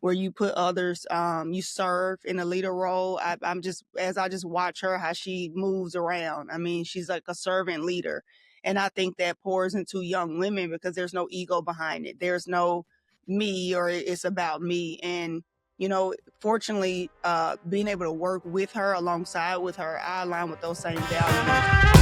where you put others, you serve in a leader role. I'm just, as I just watch her, how she moves around. I mean, she's like a servant leader. And I think that pours into young women because there's no ego behind it. There's no me or it's about me. And, fortunately, being able to work with her, alongside with her, I align with those same values.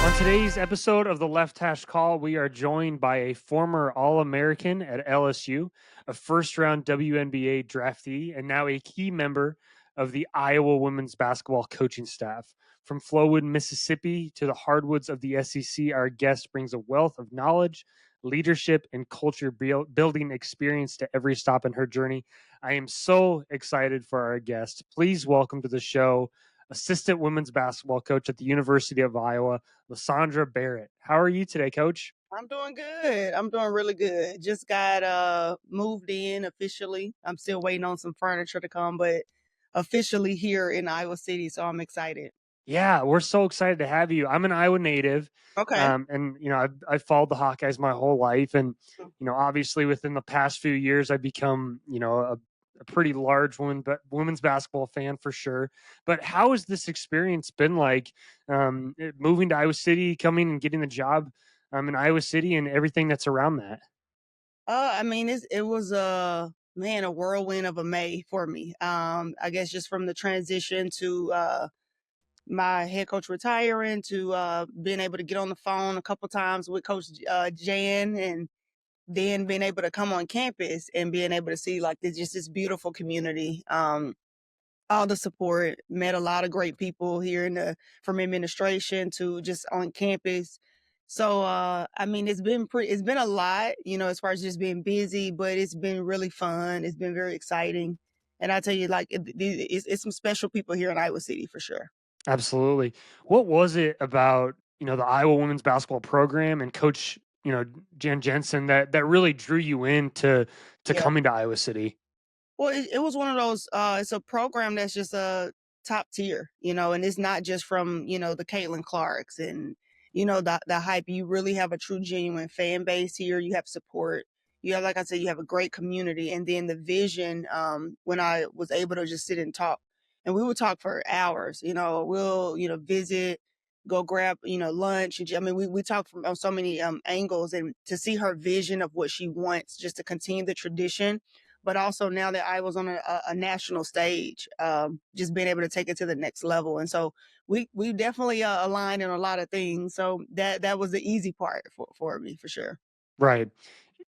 On today's episode of the Left Hash Call, we are joined by a former All-American at LSU, a first-round WNBA draftee, and now a key member of the Iowa women's basketball coaching staff. From Flowood, Mississippi to the hardwoods of the SEC, our guest brings a wealth of knowledge, leadership, and culture building experience to every stop in her journey. I am so excited for our guest. Please welcome to the show assistant women's basketball coach at the University of Iowa, Lasondra Barrett. How are you today, Coach? I'm doing good. I'm doing really good. Just got moved in officially. I'm still waiting on some furniture to come, but officially here in Iowa City, so I'm excited. Yeah, we're so excited to have you. I'm an Iowa native, Okay. and I've followed the Hawkeyes my whole life, and obviously within the past few years, I've become a pretty large women's basketball fan for sure. But how has this experience been like, moving to Iowa City, coming and getting the job in Iowa City, and everything that's around that? I mean, it was a whirlwind of a May for me. I guess just from the transition to my head coach retiring to being able to get on the phone a couple times with Coach Jan, and then being able to come on campus and being able to see like this beautiful community. All the support, met a lot of great people here from administration to just on campus. So I mean, it's been a lot, as far as just being busy, but it's been really fun. It's been very exciting. And I tell you, like, it's some special people here in Iowa City for sure. Absolutely. What was it about, the Iowa women's basketball program and Coach, Jen Jensen that really drew you in to Yeah. coming to Iowa City? Well, it was one of those, it's a program that's just a top tier, and it's not just from, the Caitlin Clarks and, the hype. You really have a true, genuine fan base here. You have support. You have, like I said, you have a great community. And then the vision, when I was able to just sit and talk, and we would talk for hours, we'll, visit, go grab, lunch. I mean, we talk from on so many angles, and to see her vision of what she wants just to continue the tradition, but also now that I was on a national stage, just being able to take it to the next level. And so we definitely aligned in a lot of things. So that was the easy part for me, for sure. Right.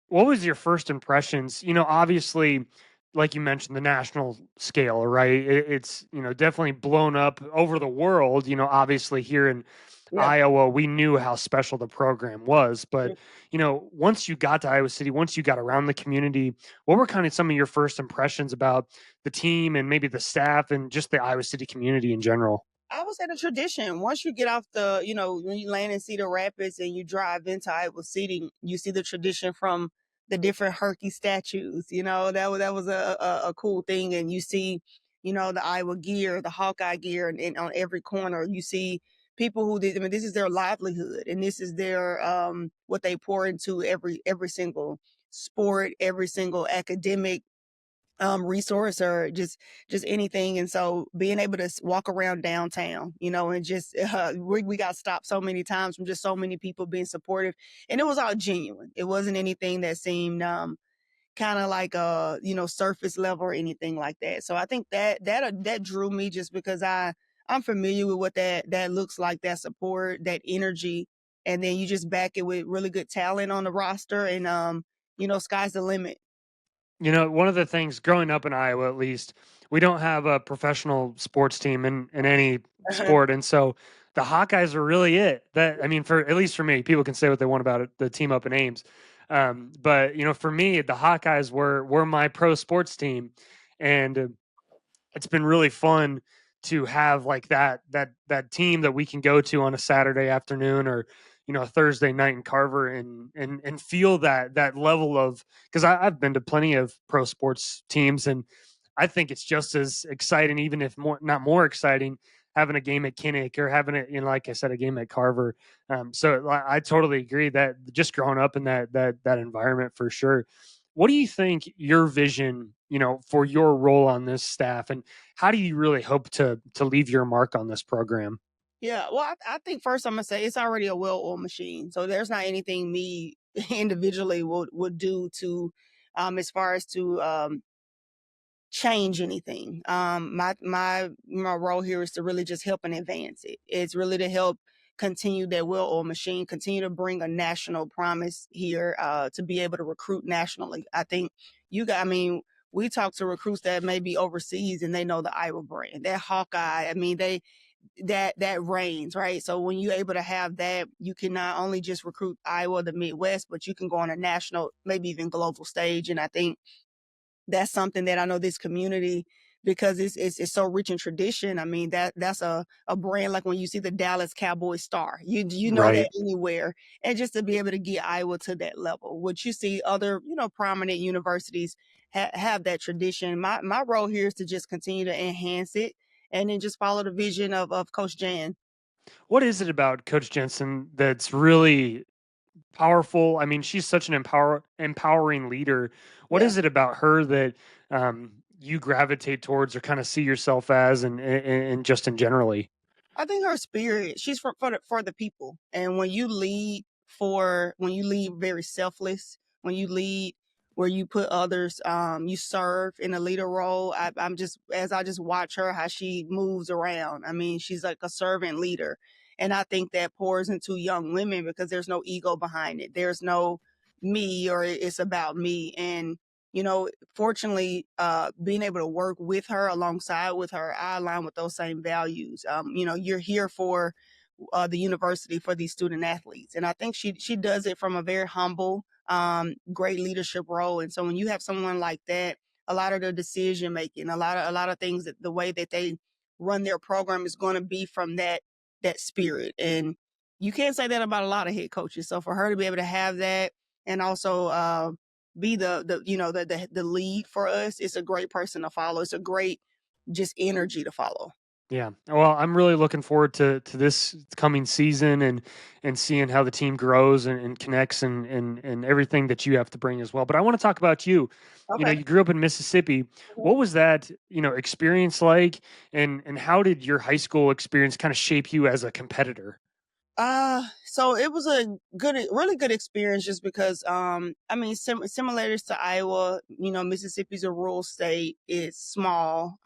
What was your first impressions? Obviously, like you mentioned, the national scale, right? It's, definitely blown up over the world. Obviously here in Yeah. Iowa, we knew how special the program was. But, once you got to Iowa City, once you got around the community, what were kind of some of your first impressions about the team and maybe the staff and just the Iowa City community in general? I would say the tradition. Once you get off when you land in Cedar Rapids and you drive into Iowa City, you see the tradition from the different Herky statues. That was a cool thing. And you see, the Iowa gear, the Hawkeye gear, and on every corner you see people who did. I mean, this is their livelihood, and this is their what they pour into every single sport, every single academic resource, or just anything. And so being able to walk around downtown, and just we got stopped so many times from just so many people being supportive, and it was all genuine. It wasn't anything that seemed kind of like surface level or anything like that. So I think that drew me, just because I'm familiar with what that looks like, that support, that energy, and then you just back it with really good talent on the roster, and sky's the limit. One of the things growing up in Iowa, at least, we don't have a professional sports team in any sport. And so the Hawkeyes are really it. That, I mean, for at least for me, people can say what they want about it, the team up in Ames. But for me, the Hawkeyes were my pro sports team. And it's been really fun to have like that team that we can go to on a Saturday afternoon or a Thursday night in Carver and feel that level of, because I've been to plenty of pro sports teams, and I think it's just as exciting, even if more not more exciting, having a game at Kinnick or having it, like I said, a game at Carver. So I totally agree that just growing up in that environment for sure. What do you think your vision, for your role on this staff, and how do you really hope to leave your mark on this program? Yeah, well, I think first I'm gonna say it's already a well-oiled machine, so there's not anything me individually would do to, as far as to change anything. My role here is to really just help and advance it. It's really to help continue that well-oiled machine, continue to bring a national promise here, to be able to recruit nationally. I think I mean, we talk to recruits that may be overseas and they know the Iowa brand, that Hawkeye. I mean, that reigns, right? So when you're able to have that, you can not only just recruit Iowa, the Midwest, but you can go on a national, maybe even global stage. And I think that's something that I know this community, because it's so rich in tradition. I mean, that's a brand, like when you see the Dallas Cowboy star, you know that Right. anywhere. And just to be able to get Iowa to that level, which you see other, prominent universities have that tradition. My role here is to just continue to enhance it, and then just follow the vision of Coach Jan. What is it about Coach Jensen that's really powerful? I mean, she's such an empowering leader. What Yeah. is it about her that you gravitate towards or kind of see yourself as, and just in generally? I think her spirit, she's for the people. And when you lead very selfless, when you lead where you put others, you serve in a leader role. I'm just, as I just watch her, how she moves around. I mean, she's like a servant leader. And I think that pours into young women because there's no ego behind it. There's no me, or it's about me. And, fortunately, being able to work with her, alongside with her, I align with those same values. You're here for the university, for these student athletes, and I think she does it from a very humble, great leadership role. And so when you have someone like that, a lot of their decision making, a lot of things, that the way that they run their program is going to be from that spirit. And you can't say that about a lot of head coaches. So for her to be able to have that, and also be the lead for us, it's a great person to follow. It's a great just energy to follow. Yeah. Well, I'm really looking forward to this coming season, and seeing how the team grows and connects, and everything that you have to bring as well. But I want to talk about you. Okay. You grew up in Mississippi. What was that, experience like, and how did your high school experience kind of shape you as a competitor? So it was a really good experience, just because, I mean, similarities to Iowa, Mississippi's a rural state, it's small.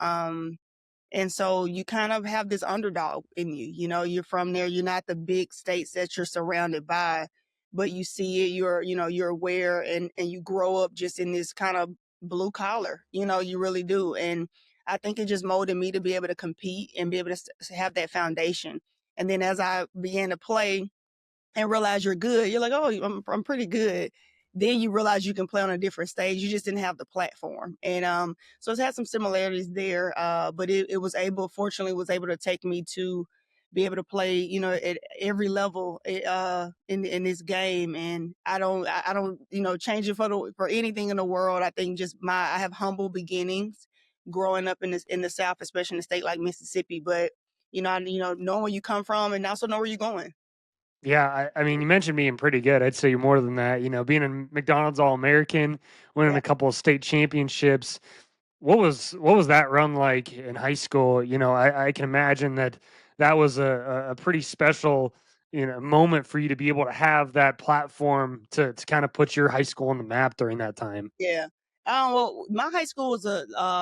And so you kind of have this underdog in you. You're from there. You're not the big states that you're surrounded by, but you see it. You're aware, and you grow up just in this kind of blue collar. You really do. And I think it just molded me to be able to compete and be able to have that foundation. And then as I began to play and realize you're good, you're like, oh, I'm pretty good. Then you realize you can play on a different stage. You just didn't have the platform. And so it's had some similarities there. But it was fortunately, was able to take me to be able to play, at every level, in this game. And I don't, change it for anything in the world. I think just I have humble beginnings growing up in the South, especially in a state like Mississippi. But know where you come from, and also know where you're going. Yeah, I mean, you mentioned being pretty good. I'd say you're more than that. Being a McDonald's All American, winning Yeah. a couple of state championships. What was that run like in high school? I can imagine that was a pretty special, moment for you to be able to have that platform to kind of put your high school on the map during that time. Yeah. Well, my high school was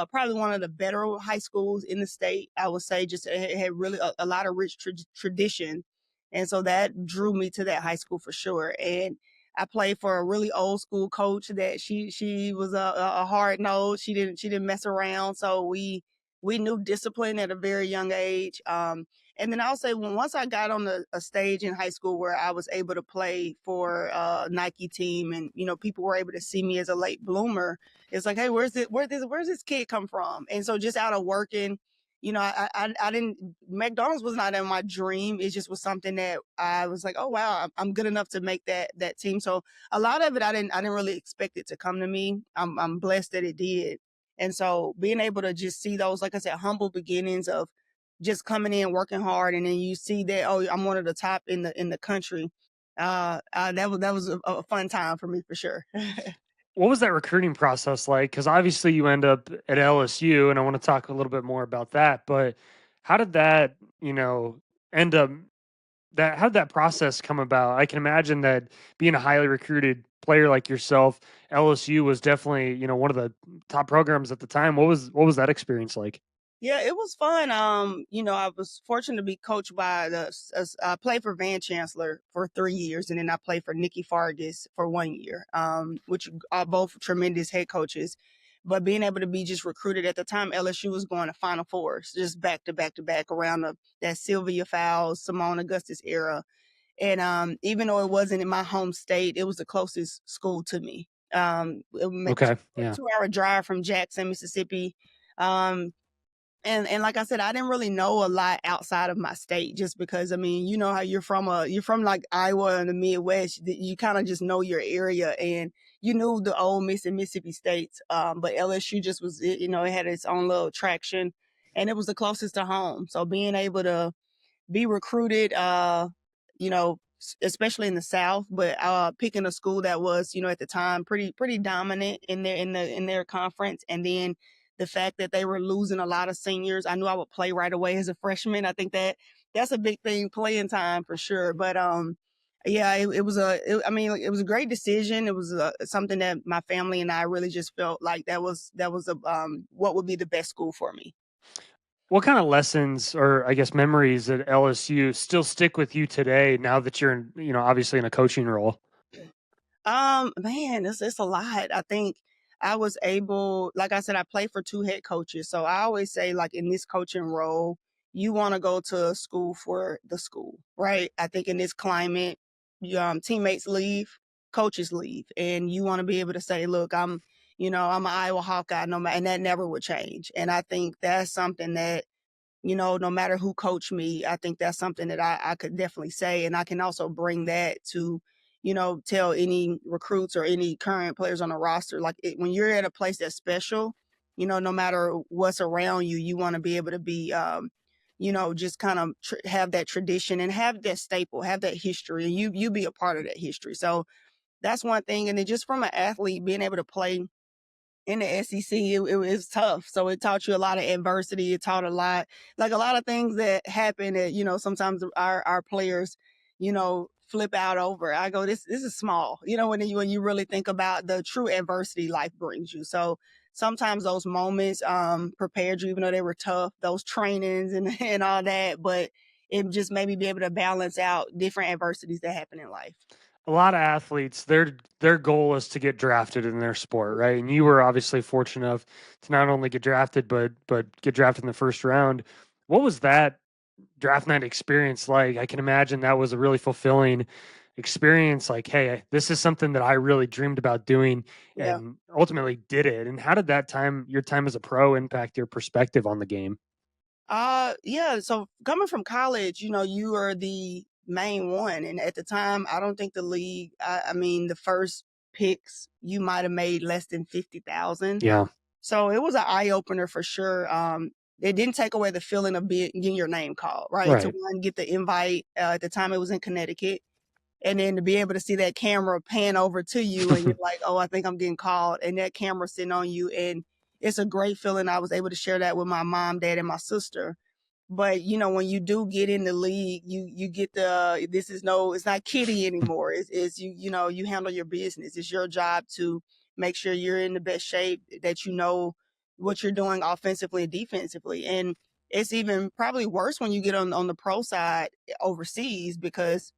probably one of the better high schools in the state. I would say, just it had really a lot of rich tradition, and so that drew me to that high school for sure. And I played for a really old school coach that she was a hard nose. She didn't mess around. So we knew discipline at a very young age. And then I'll say, once I got on a stage in high school where I was able to play for a Nike team, and people were able to see me as a late bloomer, it's like, hey, where's this kid come from? And so just out of working, I didn't, McDonald's was not in my dream. It just was something that I was like, oh wow, I'm good enough to make that team. So a lot of it, I didn't really expect it to come to me. I'm blessed that it did. And so being able to just see those, like I said, humble beginnings of just coming in, working hard, and then you see that, oh, I'm one of the top in the country. That was a fun time for me for sure. What was that recruiting process like? Because obviously you end up at LSU, and I want to talk a little bit more about that. But how did that, end up how did that process come about? I can imagine that being a highly recruited player like yourself, LSU was definitely, one of the top programs at the time. What was that experience like? Yeah, it was fun. I was fortunate to be coached by I played for Van Chancellor for 3 years, and then I played for Nikki Fargas for 1 year. Which are both tremendous head coaches. But being able to be just recruited at the time, LSU was going to Final Fours, just back to back to back around that Sylvia Fowles, Simone Augustus era. And even though it wasn't in my home state, it was the closest school to me. It made Okay. Yeah. 2 hour drive from Jackson, Mississippi. Um, and like I said, I didn't really know a lot outside of my state, just because, I mean, you know how you're from like Iowa and the Midwest, you kind of just know your area, and you knew the Ole Miss and Mississippi states. But LSU just was, it had its own little attraction, and it was the closest to home. So being able to be recruited, especially in the South, but picking a school that was, at the time pretty dominant in their conference, and then the fact that they were losing a lot of seniors, I knew I would play right away as a freshman. I think that's a big thing, playing time for sure. But yeah, it was a great decision. It was something that my family and I really just felt like that was what would be the best school for me. What kind of lessons or I guess memories at LSU still stick with you today now that you're in, obviously in a coaching role? Man, it's a lot. I think I was able, like I said, I played for two head coaches. So I always say, like, in this coaching role, you want to go to school for the school, right? I think in this climate, teammates leave, coaches leave, and you want to be able to say, look, I'm an Iowa Hawkeye, no matter, and that never would change. And I think that's something that, no matter who coached me, I think that's something that I could definitely say. And I can also bring that to, tell any recruits or any current players on the roster, like when you're at a place that's special, no matter what's around you, you want to be able to be, just kind of have that tradition and have that staple, have that history, and you be a part of that history. So that's one thing. And then just from an athlete, being able to play in the SEC, it was tough. So it taught you a lot of adversity. It taught a lot, like a lot of things that happen that, sometimes our players, flip out over. I go, this is small, when you really think about the true adversity life brings you. So sometimes those moments prepared you, even though they were tough, those trainings and, and all that, but it just made me be able to balance out different adversities that happen in life. A lot of athletes, their goal is to get drafted in their sport, right? And you were obviously fortunate enough to not only get drafted, but get drafted in the first round. What was that draft night experience like? I can imagine that was a really fulfilling experience. Like, hey, this is something that I really dreamed about doing, Yeah. and ultimately did it. And how did your time as a pro, impact your perspective on the game? Yeah. So coming from college, you are the main one. And at the time, I don't think the league, I mean, the first picks, you might have made less than 50,000. Yeah, So it was an eye opener for sure. It didn't take away the feeling of getting your name called, right? To right. one, get the invite. At the time, it was in Connecticut. And then to be able to see that camera pan over to you, and you're like, oh, I think I'm getting called, and that camera sitting on you. And it's a great feeling. I was able to share that with my mom, dad, and my sister. But when you do get in the league, you get it's not kiddie anymore. It's you handle your business. It's your job to make sure you're in the best shape, that you know what you're doing offensively and defensively. And it's even probably worse when you get on the pro side overseas, because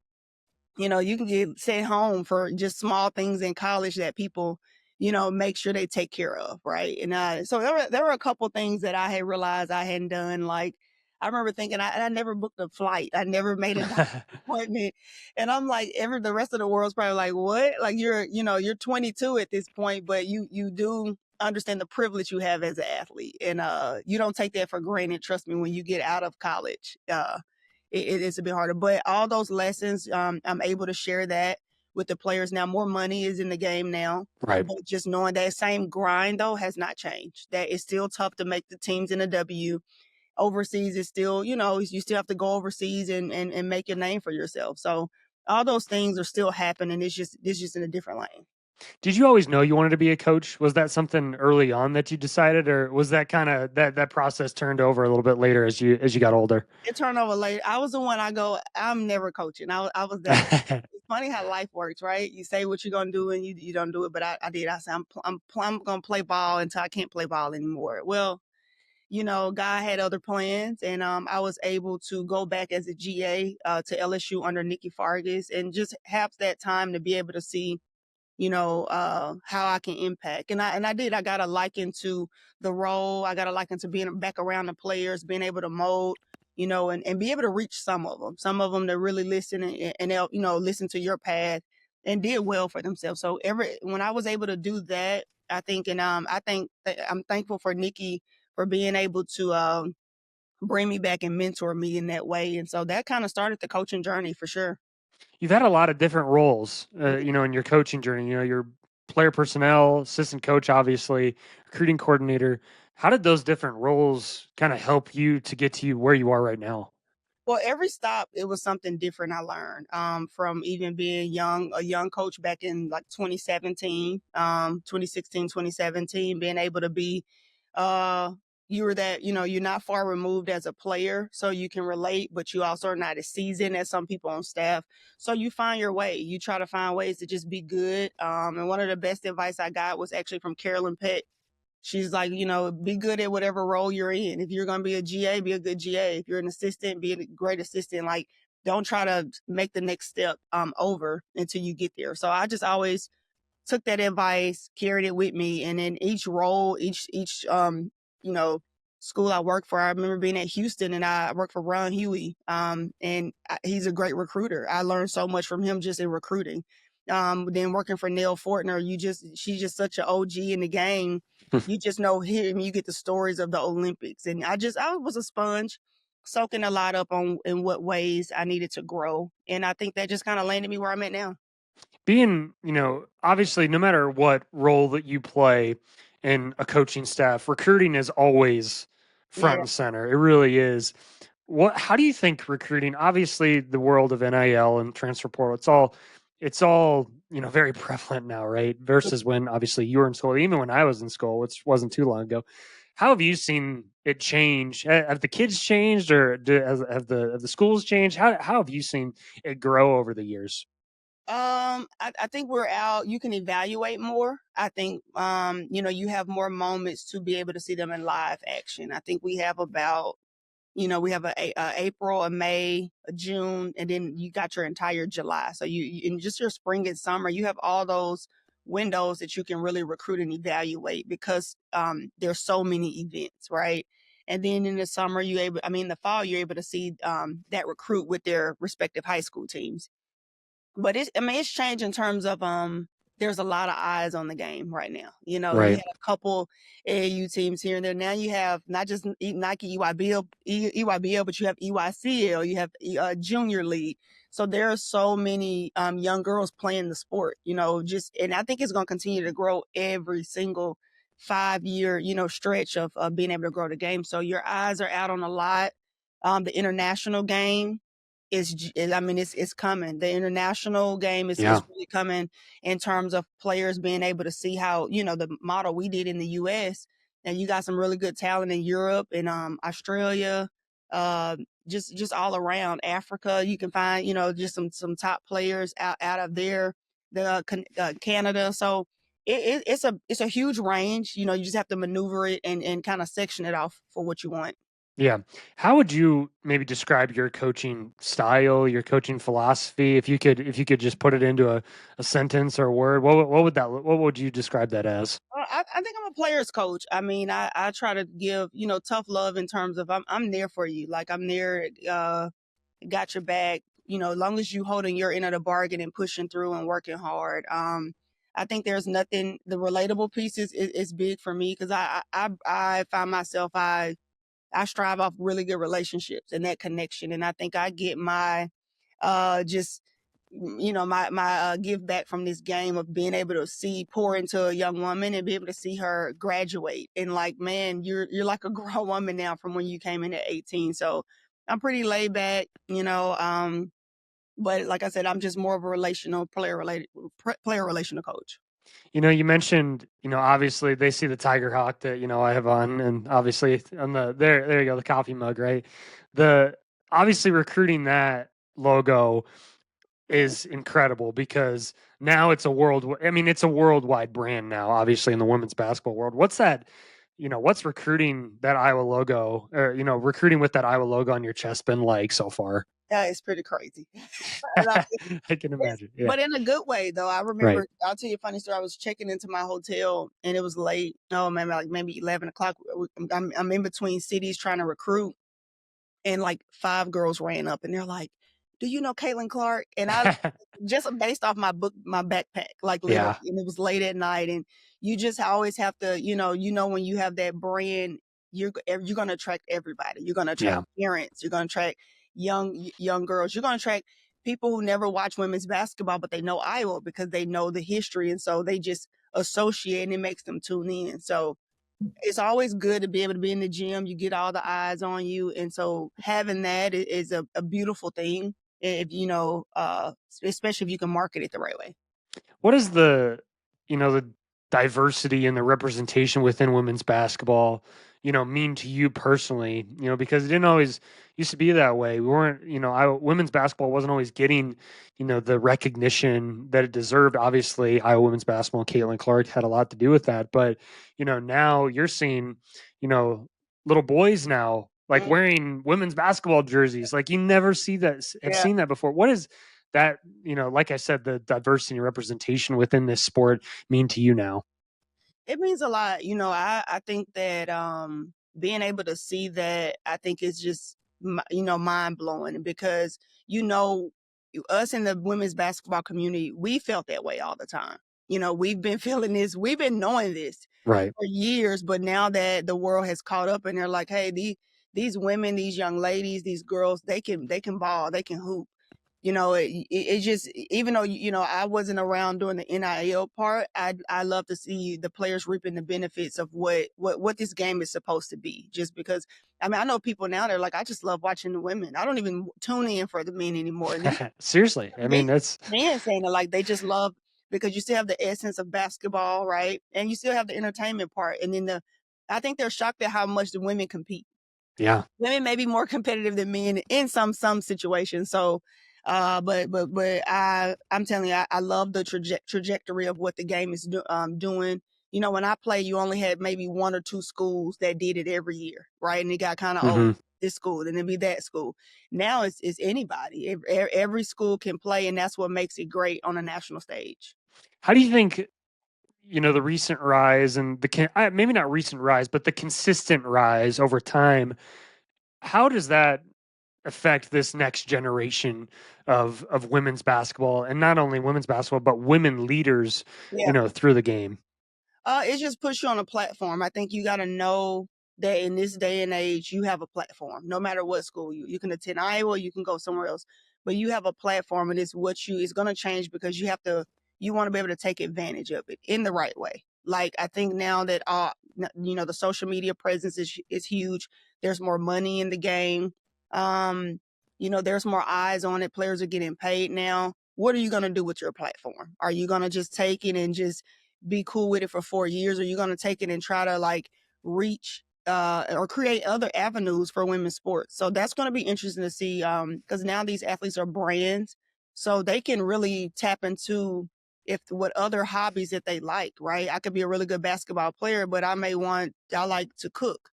you can get sent home for just small things in college that people, make sure they take care of, right? And so there were a couple things that I had realized I hadn't done. Like, I remember thinking I never booked a flight. I never made a doctor's appointment. And I'm like, the rest of the world's probably like, what? Like, you're 22 at this point, but you do understand the privilege you have as an athlete. And you don't take that for granted. Trust me, when you get out of college, it's a bit harder. But all those lessons, I'm able to share that with the players now. More money is in the game now, Right. but just knowing that same grind though has not changed. That it's still tough to make the teams in a W. Overseas is still, you still have to go overseas and make your name for yourself. So all those things are still happening. It's just in a different lane. Did you always know you wanted to be a coach? Was that something early on that you decided, or was that kind of that process turned over a little bit later as you got older? It turned over late. I was the one. I go, I'm never coaching. I was that one. It's funny how life works, right? You say what you're gonna do and you don't do it. But I did. I said I'm gonna play ball until I can't play ball anymore. Well, God had other plans, and I was able to go back as a GA to LSU under Nikki Fargas, and just have that time to be able to see how I can impact. And I did. I got a liking to the role. I got a liking to being back around the players, being able to mold, and be able to reach some of them. Some of them that really listen and they'll, listen to your path and did well for themselves. So when I was able to do that, I think, and I think that I'm thankful for Nikki for being able to bring me back and mentor me in that way. And so that kind of started the coaching journey for sure. You've had a lot of different roles, in your coaching journey. Your player personnel, assistant coach, obviously, recruiting coordinator. How did those different roles kind of help you to get to you where you are right now? Well, every stop, it was something different I learned, from even being a young coach back in like 2017, 2016, 2017, being able to be, uh, you're not far removed as a player, so you can relate, but you also are not as seasoned as some people on staff. So you find your way. You try to find ways to just be good. And one of the best advice I got was actually from Carolyn Peck. She's like, be good at whatever role you're in. If you're going to be a GA, be a good GA. If you're an assistant, be a great assistant. Like, don't try to make the next step over until you get there. So I just always took that advice, carried it with me, and in each role, each you know school I worked for. I remember being at Houston, and I worked for Ron Huey, and he's a great recruiter. I learned so much from him just in recruiting. Then working for Nell Fortner, she's just such an OG in the game. You just know him. You get the stories of the Olympics, and I was a sponge, soaking a lot up on in what ways I needed to grow, and I think that just kind of landed me where I'm at now. Being, obviously, no matter what role that you play in a coaching staff, recruiting is always Yeah. front and center. It really is. How do you think recruiting, obviously the world of NIL and transfer portal, it's all, very prevalent now, right? Versus when obviously you were in school, even when I was in school, which wasn't too long ago. How have you seen it change? Have the kids changed, or have the schools changed? How have you seen it grow over the years? I think we're out. You can evaluate more. I think, you have more moments to be able to see them in live action. I think we have a April, a May, a June, and then you got your entire July. So in just your spring and summer, you have all those windows that you can really recruit and evaluate because there's so many events, right? And then in the summer, the fall, you're able to see that recruit with their respective high school teams. But it's changed in terms of there's a lot of eyes on the game right now. You Right. had a couple AAU teams here and there. Now you have not just Nike EYBL, but you have EYCL, you have Junior League. So there are so many young girls playing the sport, just and I think it's going to continue to grow every single 5 year, stretch of being able to grow the game. So your eyes are out on a lot. The international game it's coming. The international game is Yeah. really coming in terms of players being able to see how, the model we did in the US, and you got some really good talent in Europe and Australia, uh, just all around Africa. You can find, just some top players out of there, Canada. So it's a huge range. You just have to maneuver it and kind of section it off for what you want. Yeah. How would you maybe describe your coaching style, your coaching philosophy? If you could just put it into a sentence or a word, what would you describe that as? I think I'm a player's coach. I mean, I try to give, tough love in terms of I'm there for you. Like I'm there, got your back, as long as you holding your end of the bargain and pushing through and working hard. I think there's nothing, the relatable piece is big for me because I find myself, I strive off really good relationships and that connection. And I think I get my, just my give back from this game of being able to see pour into a young woman and be able to see her graduate and like, man, you're like a grown woman now from when you came in at 18. So I'm pretty laid back, but like I said, I'm just more of a relational player relational coach. You mentioned, obviously they see the Tiger Hawk that, I have on, and obviously on there you go, the coffee mug, right? The Obviously recruiting that logo Mhm. is incredible because now it's a worldwide brand now, obviously in the women's basketball world. What's recruiting that Iowa logo, or, recruiting with that Iowa logo on your chest been like so far? Yeah, it's pretty crazy. And I can imagine. Yeah. but in a good way though. I Right. remember, I'll tell you a funny story. I was checking into my hotel and it was late. Oh man, like maybe 11 o'clock. I'm in between cities trying to recruit, and like five girls ran up and they're like, "Do you know Caitlin Clark?" And I just based off my backpack, like literally, Yeah. and it was late at night, and you just always have to, when you have that brand, you're gonna attract everybody. You're gonna attract Yeah. parents. You're gonna attract young girls. You're gonna attract people who never watch women's basketball, but they know Iowa because they know the history, and so they just associate, and it makes them tune in. So it's always good to be able to be in the gym. You get all the eyes on you, and so having that is a beautiful thing. If especially if you can market it the right way. What is the diversity and the representation within women's basketball, mean to you personally? Because it didn't always used to be that way. We weren't, women's basketball wasn't always getting, the recognition that it deserved. Obviously, Iowa women's basketball and Caitlin Clark had a lot to do with that. But, now you're seeing, you know, little boys now like Mm, wearing women's basketball jerseys. Like you never have yeah. seen that before. What is that, like I said, the diversity and representation within this sport mean to you now? It means a lot. I think that being able to see that, I think is just mind blowing because you know us in the women's basketball community, we felt that way all the time. We've been feeling this, we've been knowing this Right. for years, but now that the world has caught up and they're like, hey, these women, these young ladies, these girls, they can ball, they can hoop. It just, even though I wasn't around during the NIL part, I love to see the players reaping the benefits of what this game is supposed to be. Just because, I mean, I know people now they're like, I just love watching the women. I don't even tune in for the men anymore. And then Seriously. I men mean, that's men saying it like they just love because you still have the essence of basketball, right? And you still have the entertainment part. And then I think they're shocked at how much the women compete. yeah. Women may be more competitive than men in some situations. So, but I'm telling you, I love the trajectory of what the game is doing. When I play, you only had maybe one or two schools that did it every year, right? And it got kind of old. Hmm. This school, then it'd be that school. Now it's anybody. Every school can play, and that's what makes it great on a national stage. How do you think, the recent rise and maybe not recent rise, but the consistent rise over time, how does that affect this next generation of women's basketball, and not only women's basketball, but women leaders, Yeah. through the game? It just puts you on a platform. I think you got to know that in this day and age, you have a platform. No matter what school you can attend Iowa, you can go somewhere else, but you have a platform, and it's going to change because you want to be able to take advantage of it in the right way. Like I think now that the social media presence is huge. There's more money in the game. Um, there's more eyes on it. Players are getting paid now. What are you going to do with your platform? Are you going to just take it and just be cool with it for 4 years, or you're going to take it and try to like reach or create other avenues for women's sports? So that's going to be interesting to see because now these athletes are brands, so they can really tap into if what other hobbies that they like, right? I could be a really good basketball player, but I like to cook.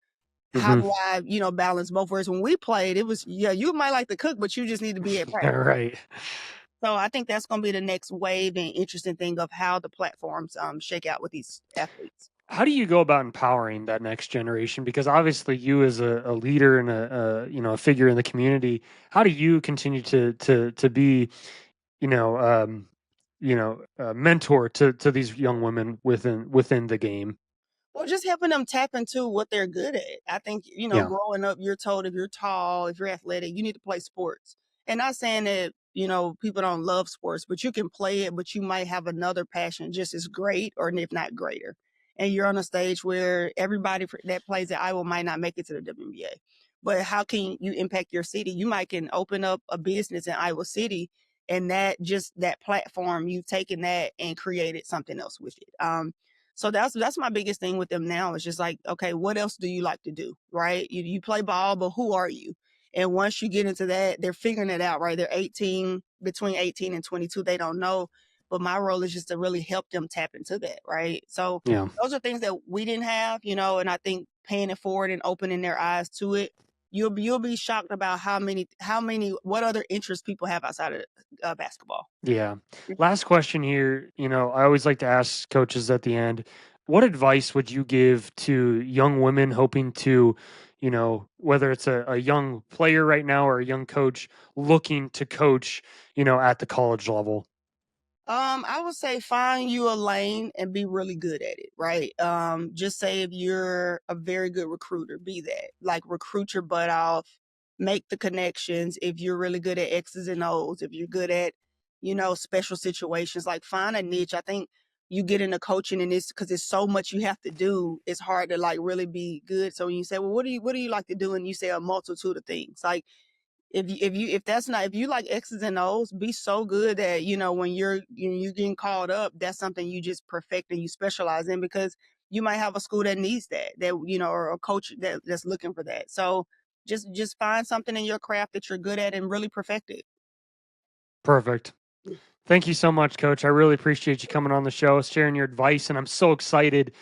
How Hmm. do I, balance both? Whereas when we played, it was, yeah, you might like to cook, but you just need to be at practice. Right. So I think that's going to be the next wave and interesting thing of how the platforms shake out with these athletes. How do you go about empowering that next generation? Because obviously, you as a leader and a figure in the community, how do you continue to be, you know um, a mentor to these young women within the game? Well, just helping them tap into what they're good at. I think, Yeah. growing up, you're told if you're tall, if you're athletic, you need to play sports. And not saying that, people don't love sports, but you can play it, but you might have another passion just as great or if not greater. And you're on a stage where everybody that plays at Iowa might not make it to the WNBA. But how can you impact your city? You might can open up a business in Iowa City, and that platform, you've taken that and created something else with it. So that's my biggest thing with them now. It's just like, okay, what else do you like to do? Right? You play ball, but who are you? And once you get into that, they're figuring it out, right? They're 18, between 18 and 22. They don't know. But my role is just to really help them tap into that, right? So Yeah. those are things that we didn't have, and I think paying it forward and opening their eyes to it, you'll be shocked about what other interests people have outside of basketball. Yeah. Last question here. I always like to ask coaches at the end, what advice would you give to young women hoping to, whether it's a young player right now or a young coach looking to coach, at the college level? I would say find you a lane and be really good at it, right? Just say if you're a very good recruiter, be that. Like recruit your butt off, make the connections. If you're really good at X's and O's, if you're good at, special situations, like find a niche. I think you get into coaching and it's because it's so much you have to do. It's hard to like really be good. So when you say, well, what do you like to do? And you say a multitude of things. Like if you like X's and O's, be so good that when you're getting called up, that's something you just perfect and you specialize in, because you might have a school that needs that or a coach that's looking for that. So just find something in your craft that you're good at and really perfect it. Perfect. Thank you so much, Coach. I really appreciate you coming on the show, sharing your advice, and I'm so excited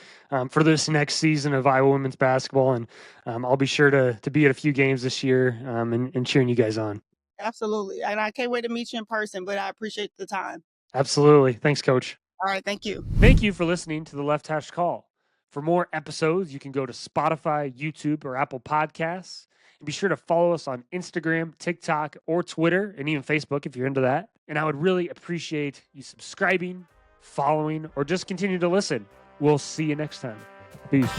for this next season of Iowa women's basketball. And I'll be sure to be at a few games this year and cheering you guys on. Absolutely. And I can't wait to meet you in person, but I appreciate the time. Absolutely. Thanks, Coach. All right, thank you. Thank you for listening to the Left Hash Call. For more episodes, you can go to Spotify, YouTube, or Apple Podcasts. And be sure to follow us on Instagram, TikTok, or Twitter, and even Facebook if you're into that. And I would really appreciate you subscribing, following, or just continue to listen. We'll see you next time. Peace.